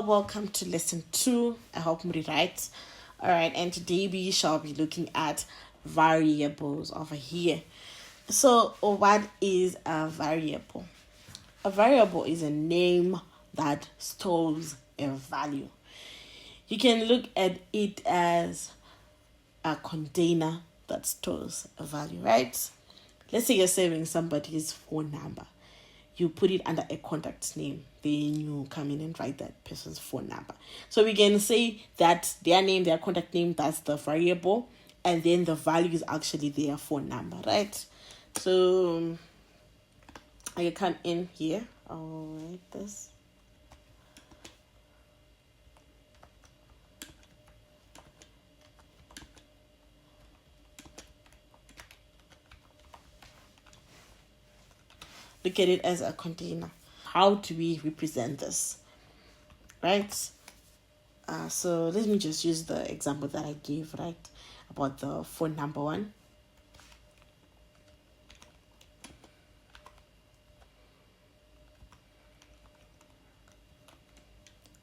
Welcome to lesson 2. I hope Muri right. Alright, and today we shall be looking at variables over here. So, what is a variable? A variable is a name that stores a value. You can look at it as a container that stores a value, right? Let's say you're saving somebody's phone number. You put it under a contact name, then you come in and write that person's phone number. So we can say that their name, their contact name, that's the variable, and then the value is actually their phone number, right? So I can come in here. I'll write this. Look at it as a container. How do we represent this? Right? So let me just use the example that I gave, right? About the phone number one.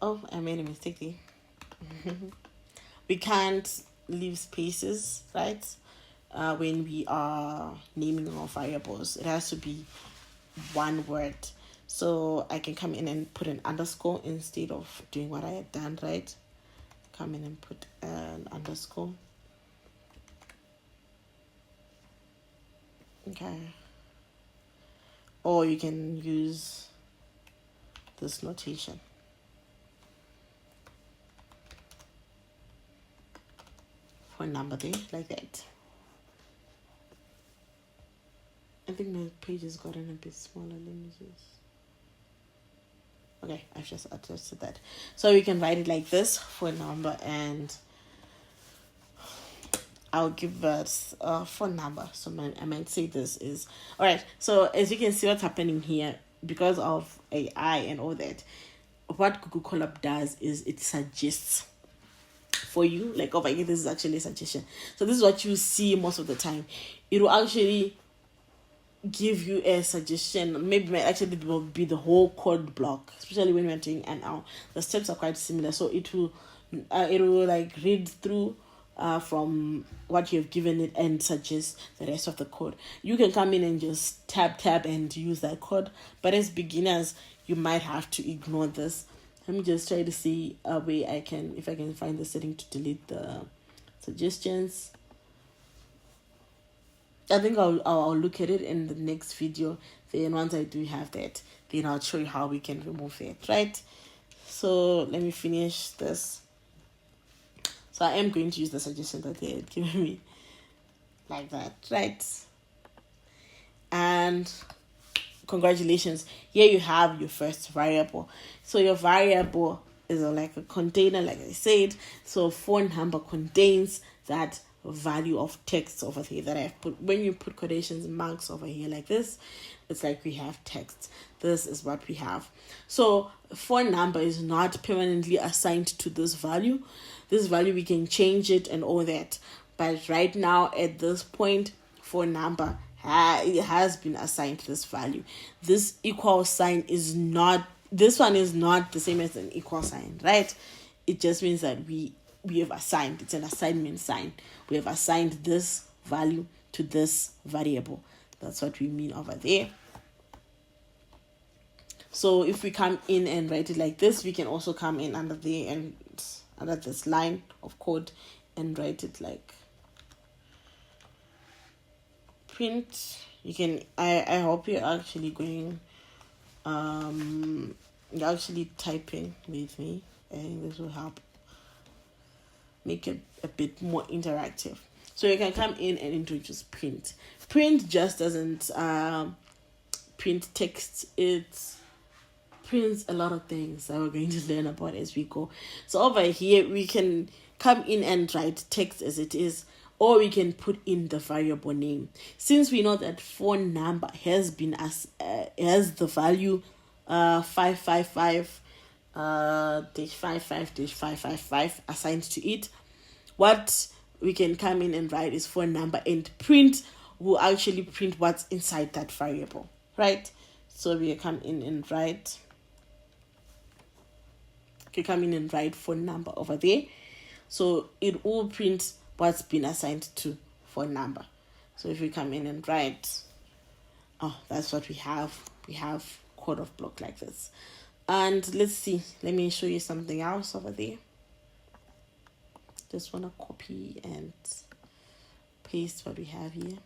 Oh, I made a mistake there. We can't leave spaces, right? When we are naming our variables, it has to be one word. So I can come in and put an underscore instead of doing what I had done, right? Come in and put an underscore. Okay. Or you can use this notation. Phone number there, like that. I think my page has gotten a bit smaller. Let me just... Okay, I've just adjusted that. So we can write it like this, phone number, and I'll give us a phone number. So I might say this is... Alright, so as you can see what's happening here, because of AI and all that, what Google Colab does is it suggests for you, like over here, this is actually a suggestion. So this is what you see most of the time. It will actually give you a suggestion. Maybe actually it will be the whole code block, especially when we're doing NL. The steps are quite similar, so it will like read through from what you've given it and suggest the rest of the code. You can come in and just tab and use that code, but as beginners you might have to ignore this. Let me just try to see a way if I can find the setting to delete the suggestions. I think I'll look at it in the next video. Then once I do have that, then I'll show you how we can remove it, right? So let me finish this. So I am going to use the suggestion that they had given me, like that, right? And congratulations, here you have your first variable. So your variable is like a container, like I said. So phone number contains that value of text over here that I've put. When you put quotations marks over here like this, it's like we have text. This is what we have. So phone number is not permanently assigned to this value. This value we can change it and all that, but right now at this point, phone number it has been assigned this value. This equal sign is not, this one is not the same as an equal sign, right? It just means that we have assigned, it's an assignment sign. We have assigned this value to this variable. That's what we mean over there. So if we come in and write it like this, we can also come in under there and under this line of code and write it like print. You can I hope you're actually going you're actually typing with me, and this will help make it a bit more interactive. So you can come in and introduce print. Print just doesn't print text, it prints a lot of things that we're going to learn about as we go. So over here we can come in and write text as it is, or we can put in the variable name. Since we know that phone number has been has the value 555 -55 assigned to it, what we can come in and write is phone number, and print will actually print what's inside that variable, right? So we come in and write you come in and write phone number over there. So it will print what's been assigned to phone number. So if we come in and write, that's what we have. We have code of block like this. And let's see, let me show you something else over there. Just want to copy and paste what we have here.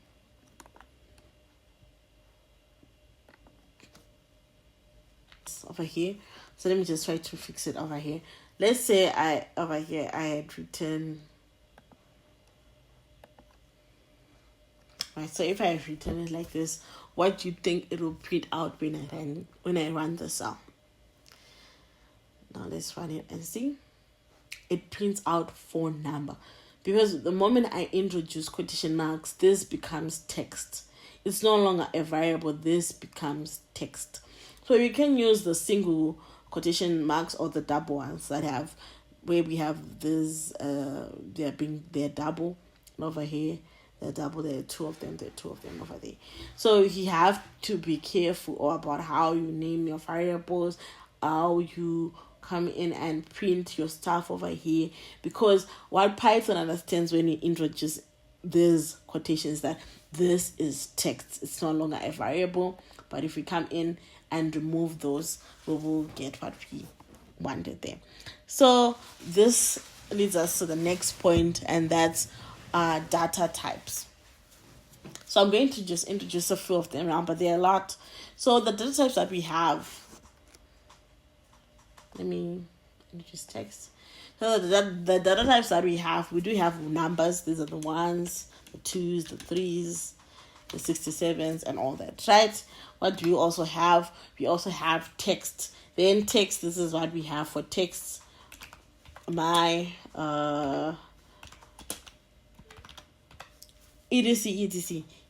It's over here. So let me just try to fix it over here. Let's say over here I had written, right, so if I have written it like this, what do you think it will print out when I run the cell? Now let's run it and see. It prints out phone number, because the moment I introduce quotation marks, this becomes text. It's no longer a variable, this becomes text. So you can use the single quotation marks or the double ones that have, where we have this, they're double over here. They're double, there are two of them over there. So you have to be careful about how you name your variables, how you come in and print your stuff over here, because what Python understands when you introduce these quotations, that this is text, it's no longer a variable. But if we come in and remove those, we will get what we wanted there. So this leads us to the next point, and that's data types. So I'm going to just introduce a few of them now, but there are a lot. So the data types that we have, let me introduce text. So the data types that we do have numbers. These are the 1s, the 2s, the 3s, the 67s, and all that, right? What do we also have? We also have text. Then text, this is what we have for text. etc. This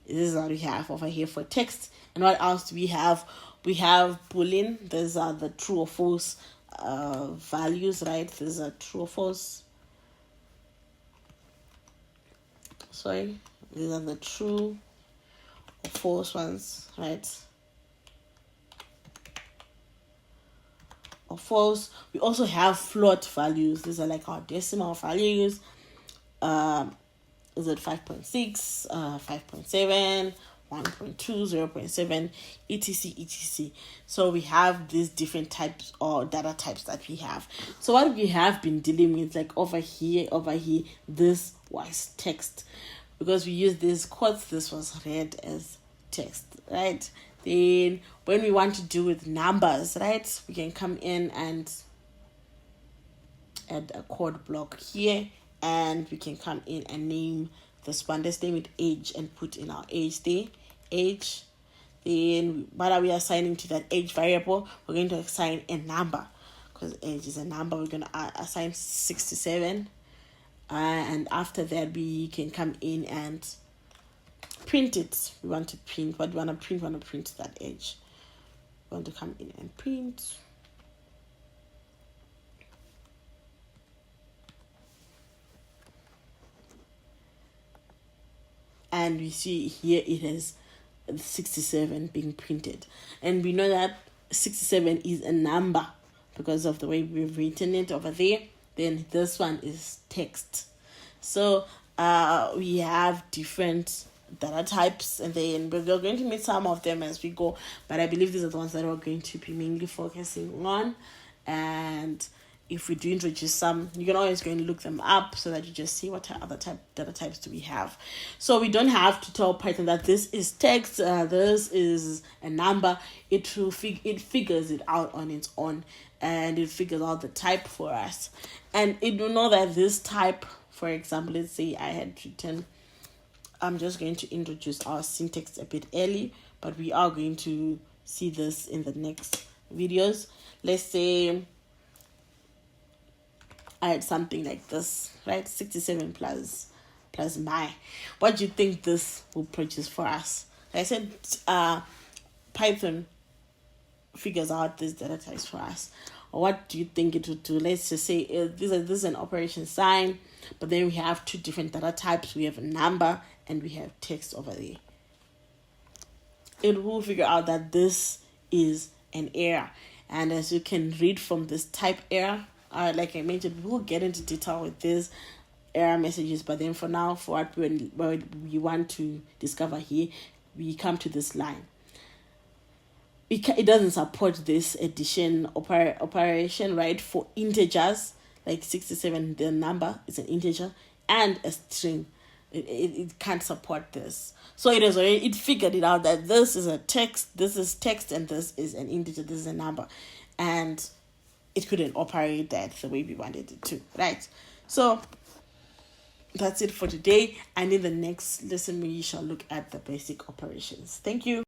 is what we have over here for text. And what else do we have? We have Boolean. These are the true or false values, right? These are true or false. Sorry, these are the true or false ones, right? Or false. We also have float values. These are like our decimal values. Is it 5.6, 5.7, 1.2, 0.7, etc. So we have these different types or data types that we have. So what we have been dealing with, like over here, this was text, because we use these quotes. This was read as text, right? Then when we want to do with numbers, right, we can come in and add a code block here, and we can come in and name this one. Let's name it age and put in our age there. Age. Then what are we assigning to that age variable? We're going to assign a number, because age is a number. We're going to assign 67. And after that, we can come in and print it. We want to print what we want to print. We want to print that age. We want to come in and print. And we see here it has 67 being printed. And we know that 67 is a number because of the way we've written it over there. Then this one is text. So we have different data types, and then we're going to meet some of them as we go. But I believe these are the ones that we're going to be mainly focusing on. And if we do introduce some, you can always go and look them up so that you just see what other data types do we have. So we don't have to tell Python that this is text, this is a number. It figures it out on its own, and it figures out the type for us. And it will know that this type, for example, let's say I had written, I'm just going to introduce our syntax a bit early, but we are going to see this in the next videos. Let's say I had something like this, right? 67 plus my. What do you think this will produce for us? Like I said, Python figures out these data types for us. Or what do you think it would do? Let's just say this is an operation sign, but then we have two different data types. We have a number and we have text over there. It will figure out that this is an error. And as you can read from this type error, like I mentioned, we'll get into detail with this error messages, but then for now, for what we want to discover here, we come to this line. It doesn't support this addition operation, right? For integers like 67, the number is an integer, and a string. It can't support this. So it figured it out that this is a text, this is text, and this is an integer, this is a number. And it couldn't operate that the way we wanted it to, right? So that's it for today. And in the next lesson, we shall look at the basic operations. Thank you.